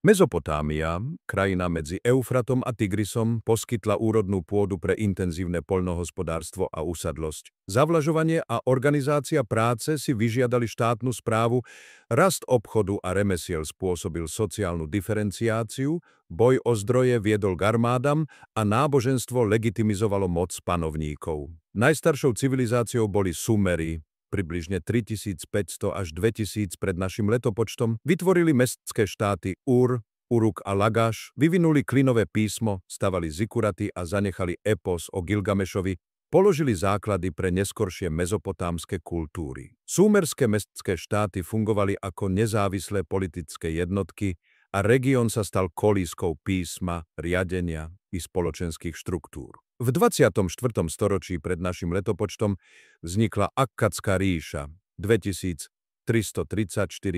Mezopotámia, krajina medzi Eufratom a Tigrisom, poskytla úrodnú pôdu pre intenzívne poľnohospodárstvo a usadlosť. Zavlažovanie a organizácia práce si vyžiadali štátnu správu, rast obchodu a remesiel spôsobil sociálnu diferenciáciu, boj o zdroje viedol k armádam a náboženstvo legitimizovalo moc panovníkov. Najstaršou civilizáciou boli Sumeri, približne 3500 až 2000 pred našim letopočtom, vytvorili mestské štáty Ur, Uruk a Lagaš, vyvinuli klinové písmo, stavali zikuraty a zanechali epos o Gilgamešovi, položili základy pre neskoršie mezopotámske kultúry. Súmerské mestské štáty fungovali ako nezávislé politické jednotky a región sa stal kolískou písma, riadenia i spoločenských štruktúr. V 24. storočí pred našim letopočtom vznikla Akkadská ríša 2334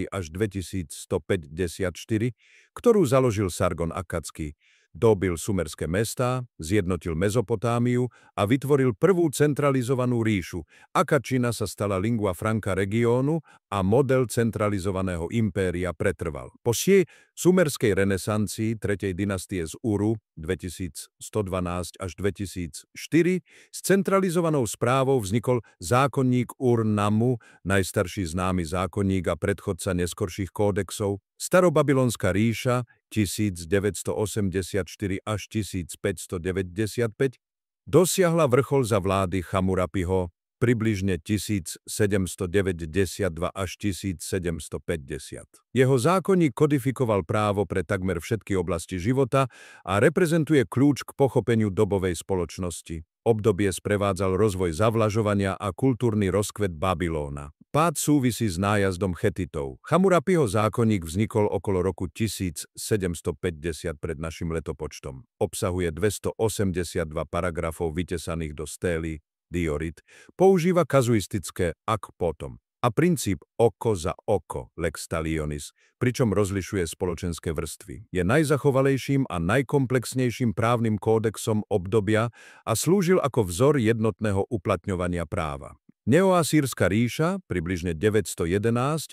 až 2154, ktorú založil Sargon Akkadský. Dobil sumerské mestá, zjednotil Mezopotámiu a vytvoril prvú centralizovanú ríšu. Akadčina sa stala lingua franca regiónu a model centralizovaného impéria pretrval. Po sumerskej renesancii 3. dynastie z Uru 2112 až 2004 s centralizovanou správou vznikol zákonník Ur-Nammu, najstarší známy zákonník a predchodca neskorších kódexov. Starobabylonská ríša 1984 až 1595 dosiahla vrchol za vlády Chamurapiho približne 1792 až 1750. Jeho zákonník kodifikoval právo pre takmer všetky oblasti života a reprezentuje kľúč k pochopeniu dobovej spoločnosti. Obdobie sprevádzal rozvoj zavlažovania a kultúrny rozkvet Babylóna. Pád súvisí s nájazdom Chetitov. Chamurapiho zákonník vznikol okolo roku 1750 pred našim letopočtom. Obsahuje 282 paragrafov vytesaných do stély, diorit, používa kazuistické ak potom a princíp oko za oko, lex talionis, pričom rozlišuje spoločenské vrstvy. Je najzachovalejším a najkomplexnejším právnym kódexom obdobia a slúžil ako vzor jednotného uplatňovania práva. Neoasýrska ríša, približne 911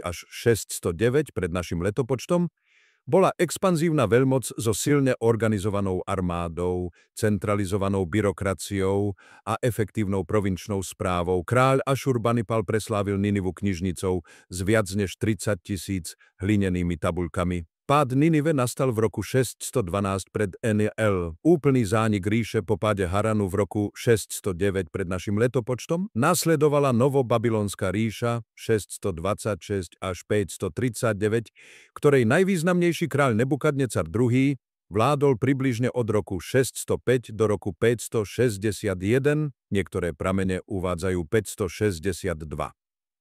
až 609 pred našim letopočtom, bola expanzívna veľmoc so silne organizovanou armádou, centralizovanou byrokraciou a efektívnou provinčnou správou. Kráľ Ašurbanipal preslávil Ninivu knižnicou s viac než 30 000 hlinenými tabuľkami. Pád Ninive nastal v roku 612 pred NL. Úplný zánik ríše po páde Haranu v roku 609 pred našim letopočtom. Nasledovala Novobabylonská ríša 626 až 539, ktorej najvýznamnejší kráľ Nebukadnecar II. Vládol približne od roku 605 do roku 561, niektoré pramene uvádzajú 562.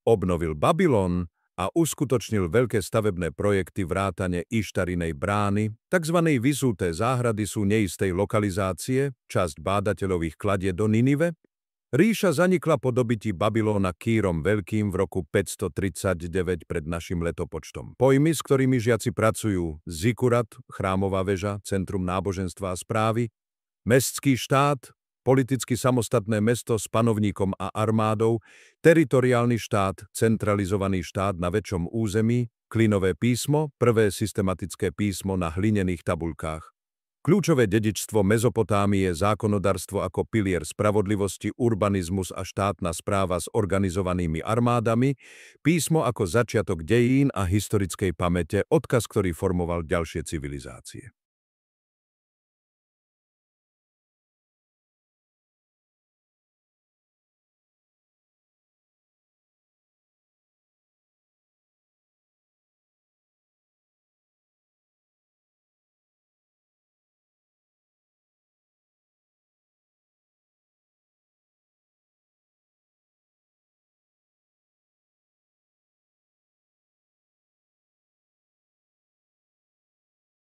Obnovil Babylon a uskutočnil veľké stavebné projekty vrátane Ištarinej brány, tzv. Vysuté záhrady sú neistej lokalizácie, časť bádateľových kladie do Ninive. Ríša zanikla po dobytí Babylóna Kýrom Veľkým v roku 539 pred našim letopočtom. Pojmy, s ktorými žiaci pracujú: zikurat, chrámová väža, centrum náboženstva a správy, mestský štát, politicky samostatné mesto s panovníkom a armádou, teritoriálny štát, centralizovaný štát na väčšom území, klinové písmo, prvé systematické písmo na hlinených tabuľkách. Kľúčové dedičstvo Mezopotámie, zákonodarstvo ako pilier spravodlivosti, urbanizmus a štátna správa s organizovanými armádami, písmo ako začiatok dejín a historickej pamäte, odkaz, ktorý formoval ďalšie civilizácie.